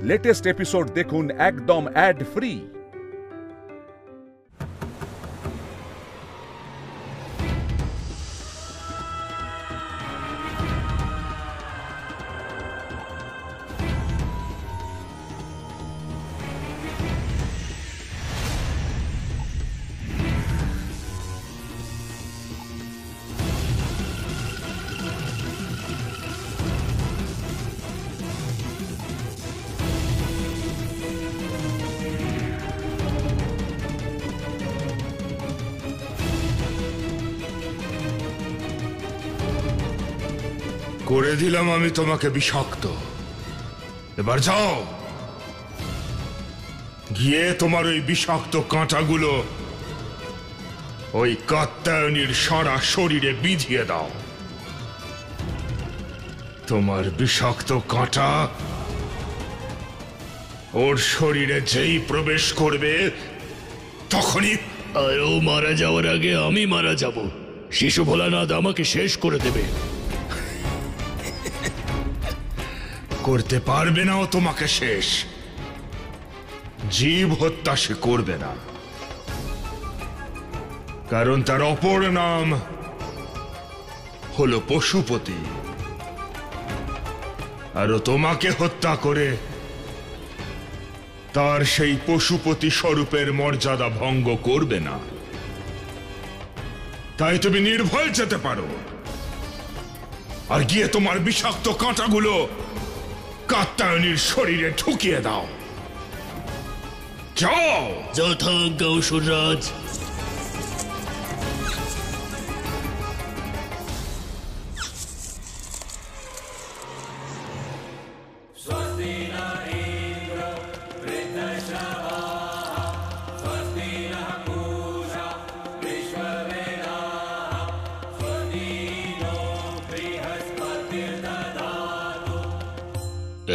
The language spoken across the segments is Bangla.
লেটেস্ট এপিসোড দেখুন একদম অ্যাড ফ্রি। করে দিলাম আমি তোমাকে বিষাক্ত। এবার যাও, গিয়ে তোমার ওই বিষাক্ত কাঁটাগুলো ওই কাত্যায়নীর সারা শরীরে বিঁধিয়ে দাও। তোমার বিষাক্ত কাঁটা ওর শরীরে যেই প্রবেশ করবে তখনই আর ও মারা যাওয়ার আগে আমি মারা যাব। শিশু ভোলানাথ আমাকে শেষ করে দেবে। করতে পারবে না ও তোমাকে শেষ। জীব হত্যা সে করবে না, কারণ তার অপর নাম হলো পশুপতি। আর ও তোমাকে হত্যা করে তার সেই পশুপতি স্বরূপের মর্যাদা ভঙ্গ করবে না। তাই তুমি নির্ভয় যেতে পারো, আর গিয়ে তোমার বিষাক্ত কাঁটাগুলো কাত্যায়নীর শরীরে ঢুকিয়ে দাও। যাও। যথাজ্ঞা অসুররাজ।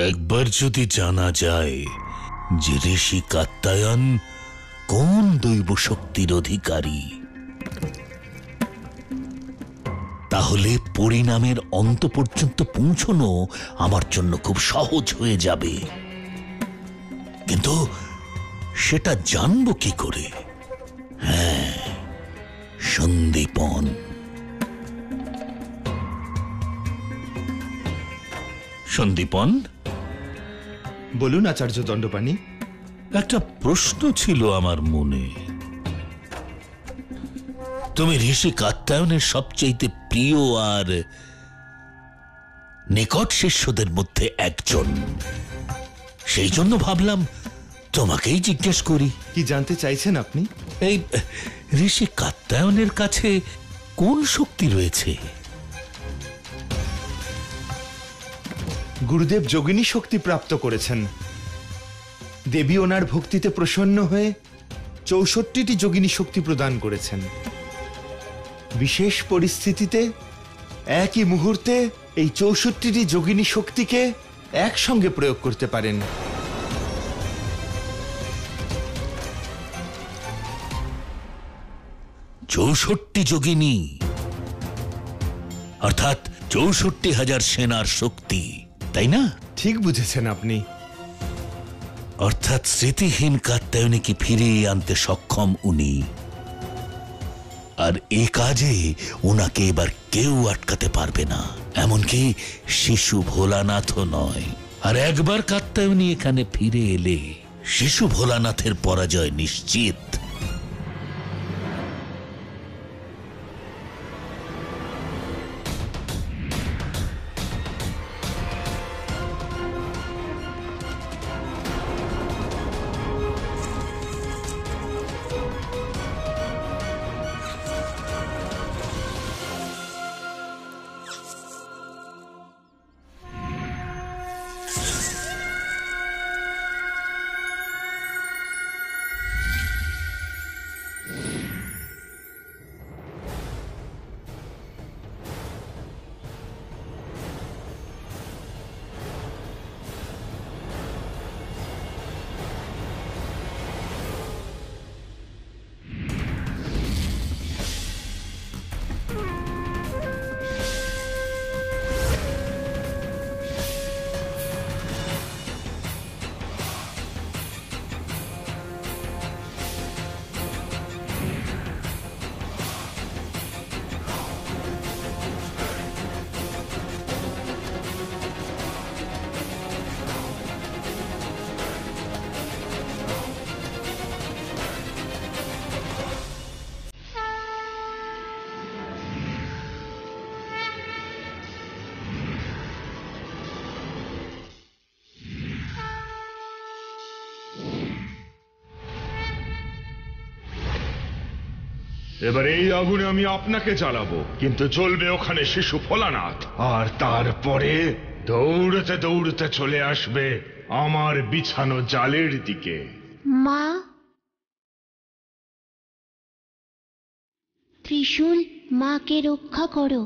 একবার যদি জানা যায় যে ঋষি কাত্যায়ন কোন দৈব শক্তির অধিকারী, তাহলে পরিণামের অন্ত পর্যন্ত পৌঁছানো আমার জন্য খুব সহজ হয়ে যাবে। কিন্তু সেটা জানবো কি করে? হ্যাঁ, সন্দীপন। সন্দীপন, বলুন আচার্য দণ্ডপাণি। একটা প্রশ্ন ছিল আমার মনে। তুমি ঋষি কাত্যায়নের সবচেয়ে প্রিয় আর নিকট শিষ্যদের মধ্যে একজন, সেই জন্য ভাবলাম তোমাকেই জিজ্ঞেস করি। কি জানতে চাইছেন আপনি? এই ঋষি কাত্যায়নের কাছে কোন শক্তি রয়েছে? গুরুদেব যোগিনী শক্তি প্রাপ্ত করেছেন। দেবী ওনার ভক্তিতে প্রসন্ন হয়ে ৬৪টি যোগিনী শক্তি প্রদান করেছেন। বিশেষ পরিস্থিতিতে একই মুহূর্তে এই ৬৪টি যোগিনী শক্তিকে একসঙ্গে প্রয়োগ করতে পারেন। চৌষট্টি যোগিনী, অর্থাৎ ৬৪,০০০ সেনার শক্তি, তাই না? ঠিক বুঝেছেন আপনি। অর্থাৎ স্মৃতিহীন কাত্যায়নীকে ফিরিয়ে আনতে সক্ষম উনি, আর এ কাজে ওনাকে এবার কেউ আটকাতে পারবে না, এমনকি শিশু ভোলানাথও নয়। আর একবার কাত্যায়নী এখানে ফিরে এলে শিশু ভোলানাথের পরাজয় নিশ্চিত। এবার এই আগুনে আমি আপনাকে জ্বালাবো, কিন্তু জ্বলবে ওখানে শিশু ভোলানাথ, আর তারপরে দৌড়তে দৌড়তে চলে আসবে আমার বিছানো জালের দিকে। মা, ত্রিশূল, মাকে রক্ষা করো।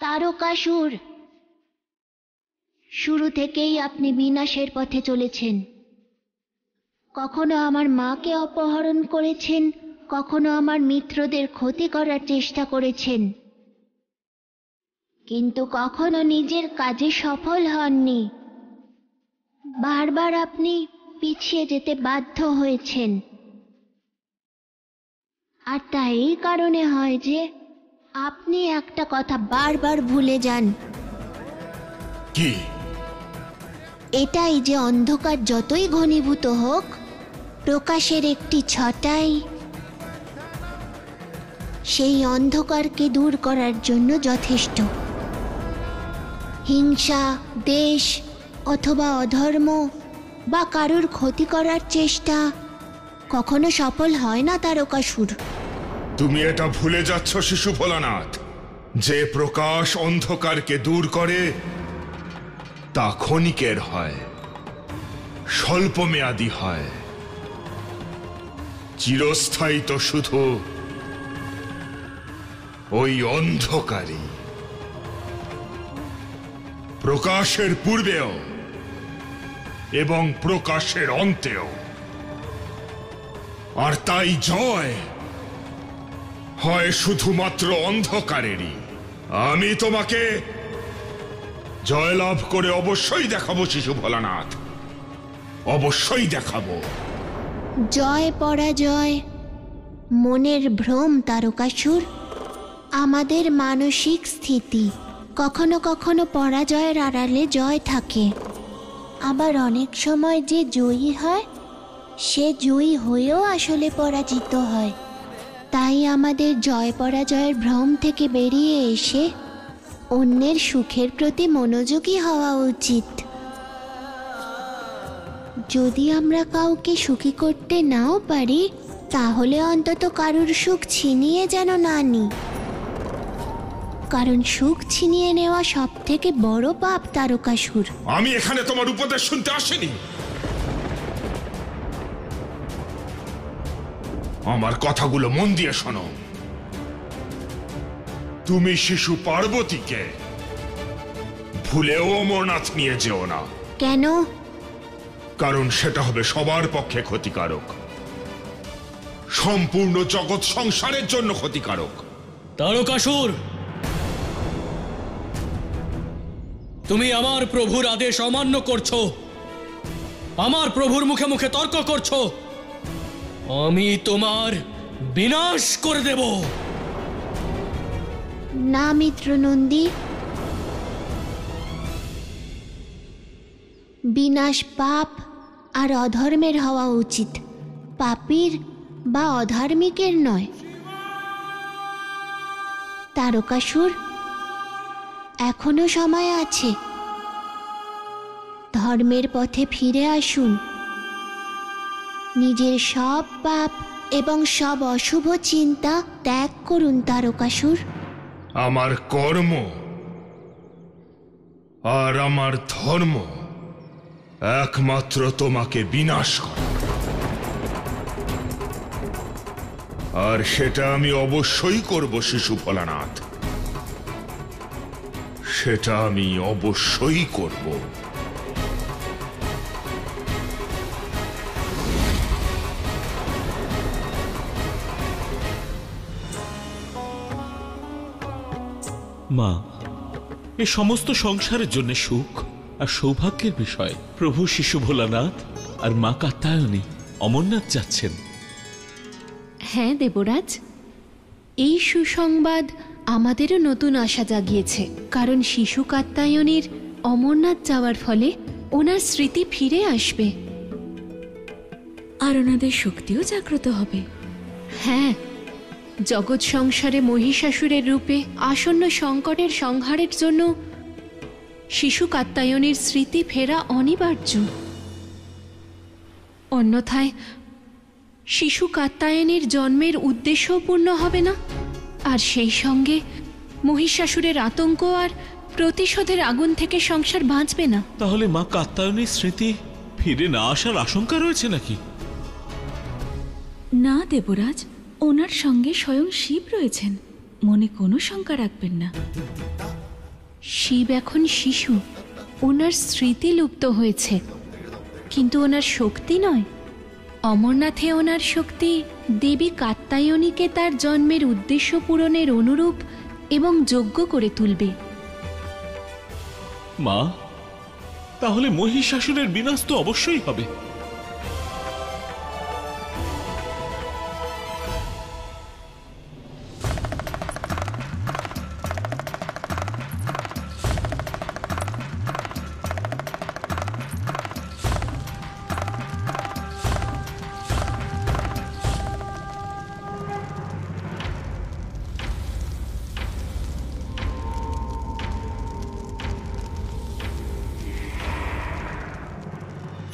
তারকাসুর, শুরু থেকেই আপনি বিনাশের পথে চলেছেন। কখনো আমার মাকে অপহরণ করেছেন, কখনো আমার মিত্রদের ক্ষতি করার চেষ্টা করেছেন, কিন্তু কখনো নিজের কাজে সফল হননি। বারবার আপনি পিছিয়ে যেতে বাধ্য হয়েছেন। আর তা এই কারণে হয় যে আপনি একটা কথা বারবার ভুলে যান। কি? এটাই যে অন্ধকার যতই ঘনীভূত হোক, প্রকাশের একটি ছটাই সেই অন্ধকারকে দূর করার জন্য যথেষ্ট। হিংসা, দেশ অথবা অধর্ম বা কারুর ক্ষতি করার চেষ্টা কখনো সফল হয় না তারকাসুর। তুমি এটা ভুলে যাচ্ছ শিশু ভোলানাথ, যে প্রকাশ অন্ধকারকে দূর করে তা ক্ষণিকের হয়, স্বল্পমেয়াদী হয়। চিরস্থায়ী তো শুধু ওই অন্ধকারই, প্রকাশের পূর্বেও এবং প্রকাশের অন্তেও। আর তাই জয় হয় শুধুমাত্র অন্ধকারেরই। আমি তোমাকে জয়লাভ করে অবশ্যই দেখাবো শিশু ভোলানাথ, অবশ্যই দেখাবো। জয় পরাজয় মনের ভ্রম তারকাসুর, আমাদের মানসিক স্থিতি। কখনো কখনো পরাজয়ের আড়ালে জয় থাকে, আবার অনেক সময় যে জয়ী হয় সে জয়ী হয়েও আসলে পরাজিত হয়। তাই আমাদের জয় পরাজয়ের ভ্রম থেকে বেরিয়ে এসে অন্যের সুখের প্রতি মনোযোগী হওয়া উচিত। যদি আমরা কাউকে সুখী করতে নাও পারি, তাহলে অন্তত কারুর সুখ ছিনিয়ে যেন না নিই, কারণ সুখ ছিনিয়ে নেওয়া সব থেকে বড় পাপ তারকাসুর। আমি এখানে তোমার উপদেশ শুনতে আসিনি। আমার কথাগুলো মন দিয়ে শোনো। তুমি শিশু পার্বতীকে ভুলেও অমরনাথ নিয়ে যেও না। কেন? কারণ সেটা হবে সবার পক্ষে ক্ষতিকারক, সম্পূর্ণ জগৎ সংসারের জন্য ক্ষতিকারক। তারকাসুর, তুমি আমার প্রভুর আদেশ অমান্য করছো, আমার প্রভুর মুখে মুখে তর্ক করছো। আমি তোমার বিনাশ করে দেব। না মিত্রনন্দী, বিনাশ পাপ আর অধর্মের হওয়া উচিত, পাপীর বা অধার্মিকের নয়। তারকাসুর, এখনো সময় আছে, ধর্মের পথে ফিরে আসুন। নিজের সব পাপ এবং সব অশুভ চিন্তা ত্যাগ করুন তারকাসুর। আমার কর্ম আর আমার ধর্ম একমাত্র তোমাকে বিনাশ করে, আর সেটা আমি অবশ্যই করব শিশু ভোলানাথ, সেটা আমি অবশ্যই করব। মা, এ সমস্ত সংসারের জন্য সুখ আর সৌভাগ্যের বিষয় প্রভু শিশু ভোলানাথ আর মা কাত্যায়নী অমরনাথ যাচ্ছেন। হ্যাঁ দেবরাজ, এই সুসংবাদ আমাদেরও নতুন আশা জাগিয়েছে, কারণ শিশু কাত্যায়নীর অমরনাথ যাওয়ার ফলে ওনার স্মৃতি ফিরে আসবে আর ওনাদের শক্তিও জাগ্রত হবে। হ্যাঁ, জগৎ সংসারে মহিষাসুরের রূপে আসন্ন সংকটের সংহারের জন্য শিশু কাত্যায়নীর স্মৃতি ফেরা অনিবার্য। অন্যথায় শিশু কাত্যায়নীর জন্মের উদ্দেশ্যও পূর্ণ হবে না, আর সেই সঙ্গে মহিষাসুরের আতঙ্ক আর প্রতিশোধের আগুন থেকে সংসার বাঁচবে না। তাহলে মা কাত্যায়নীর স্মৃতি ফিরে না আসার আশঙ্কা রয়েছে নাকি? না দেবরাজ, ওনার সঙ্গে স্বয়ং শিব রয়েছেন, মনে কোনো শঙ্কা রাখবেন না। শিব এখন শিশু, ওনার স্মৃতি লুপ্ত হয়েছে, কিন্তু ওনার শক্তি নয়। অমরনাথে ওনার শক্তি দেবী কাত্যায়নীকে তার জন্মের উদ্দেশ্য পূরণের অনুরূপ এবং যোগ্য করে তুলবে। মা, তাহলে মহিষাসুরের বিনাশ তো অবশ্যই হবে।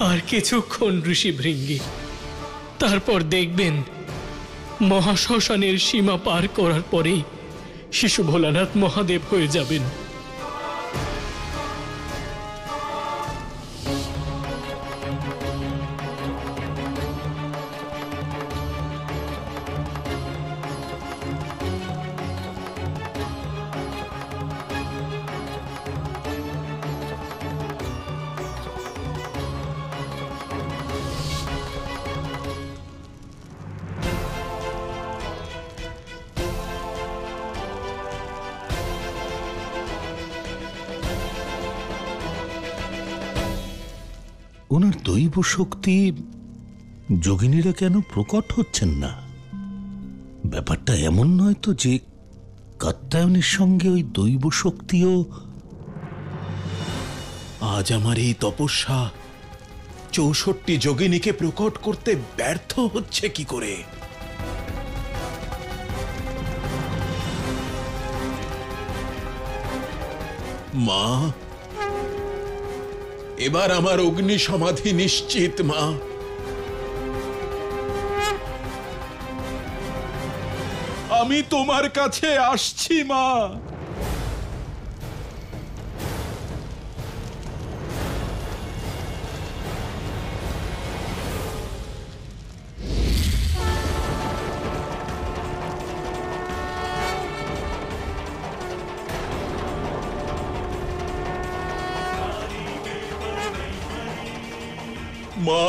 আর কিছুক্ষণ ঋষি ভৃঙ্গি, তারপর দেখবেন মহাশ্মশানের সীমা পার করার পরেই শিশু ভোলানাথ মহাদেব হয়ে যাবেন। ওনার দৈব শক্তি যোগিনীরা কেন প্রকট হচ্ছেন না? ব্যাপারটা এমন নয় তো যে কাত্যায়নের সঙ্গে ওই দৈব শক্তিও... আজ আমার এই তপস্যা 64 যোগিনীকে প্রকট করতে ব্যর্থ হচ্ছে কি করে? মা, এবার আমার অগ্নি সমাধি নিশ্চিত। মা, আমি তোমার কাছে আসছি। মা, মা,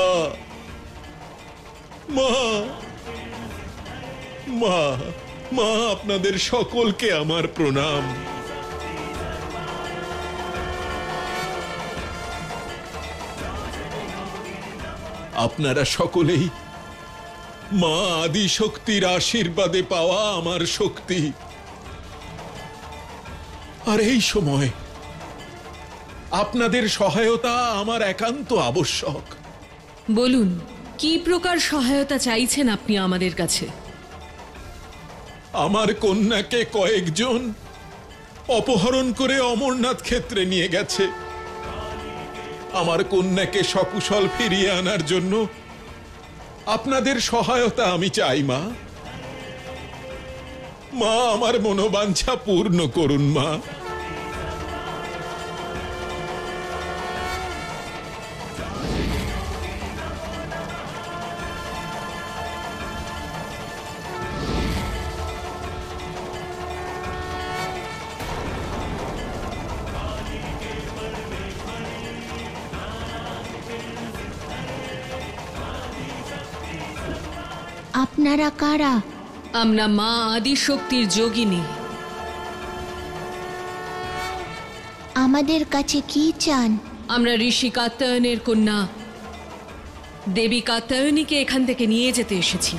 মা, মা, মা, আপনাদের সকলকে আমার প্রণাম। আপনারা সকলেই মা আদি শক্তির আশীর্বাদে পাওয়া আমার শক্তি। আর এই সময় আপনাদের সহায়তা আমার একান্ত আবশ্যক। বলুন, কি প্রকার সহায়তা চাইছেন আপনি আমাদের কাছে? আমার কন্যাকে কয়েকজন অপহরণ করে অমরনাথ ক্ষেত্রে নিয়ে গেছে। আমার কন্যাকে সকুশল ফিরিয়ে আনার জন্য আপনাদের সহায়তা আমি চাই। মা, মা, আমার মনোবাঞ্ছা পূর্ণ করুন। মা, আপনারা কারা? আমরা মা আদি শক্তির যোগিনী। আমাদের কাছে কি চান? আমরা ঋষি কাত্যায়নের কন্যা দেবী কাত্যায়নীকে এখান থেকে নিয়ে যেতে এসেছি।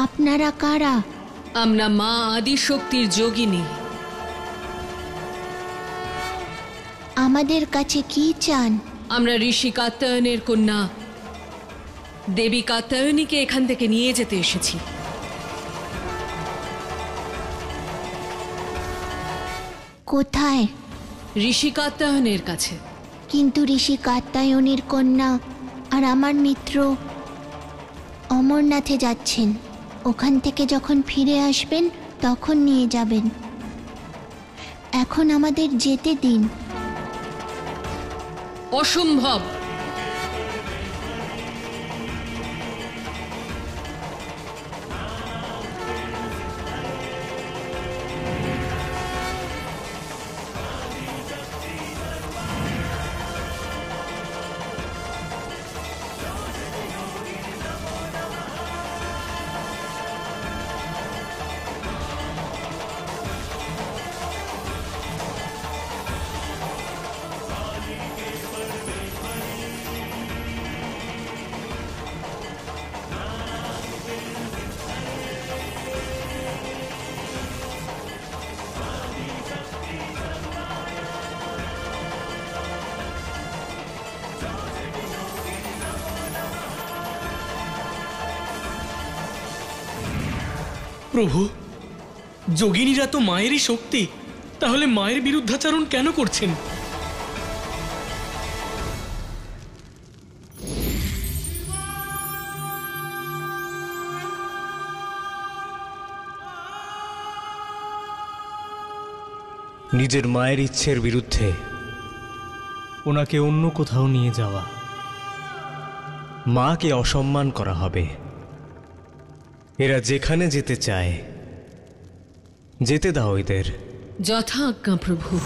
আপনারা কারা? আমরা মা আদি শক্তির যোগিনী। আমাদের কাছে কি চান? আমরা ঋষি কাত্যায়নের কন্যা দেবী কাত্যায়নীকে এখান থেকে নিয়ে যেতে এসেছি। কোথায়? ঋষি কাত্যায়নের কাছে। কিন্তু ঋষি কাত্যায়নীর কন্যা আর আমার মিত্র অমরনাথে যাচ্ছেন। ওখান থেকে যখন ফিরে আসবেন তখন নিয়ে যাবেন। এখন আমাদের যেতে দিন। অসম্ভব। প্রভু, যোগিনীরা তো মায়েরই শক্তি, তাহলে মায়ের বিরুদ্ধাচরণ কেন করছেন? নিজের মায়ের ইচ্ছের বিরুদ্ধে ওনাকে অন্য কোথাও নিয়ে যাওয়া, মাকে অসম্মান করা হবে। এরা যেখানে যেতে চায় যেতে দাও এদের। যথা আজ্ঞা প্রভু।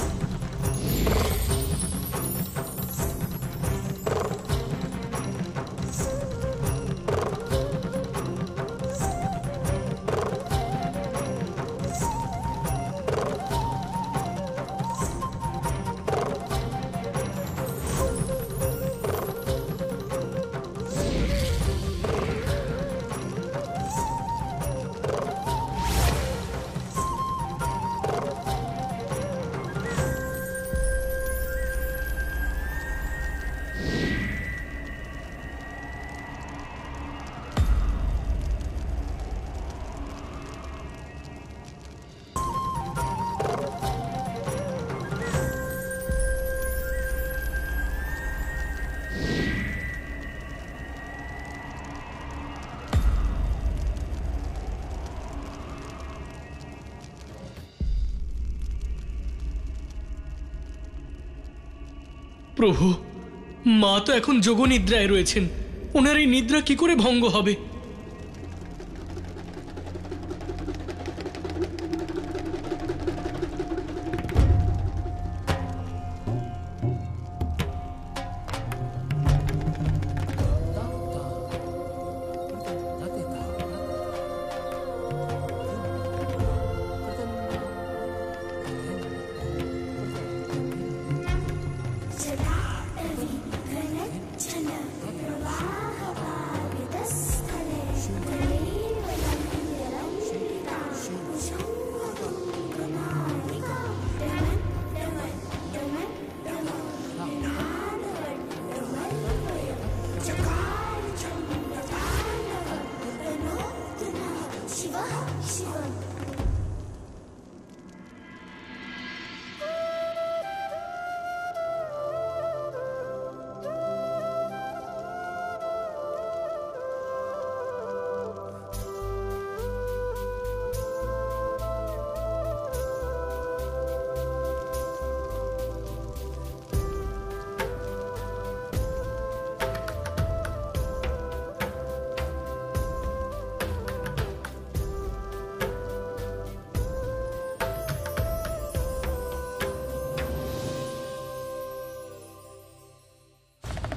প্রভু, মা তো এখন যোগনিদ্রায় রয়েছেন। ওনার এই নিদ্রা কি করে ভঙ্গ হবে?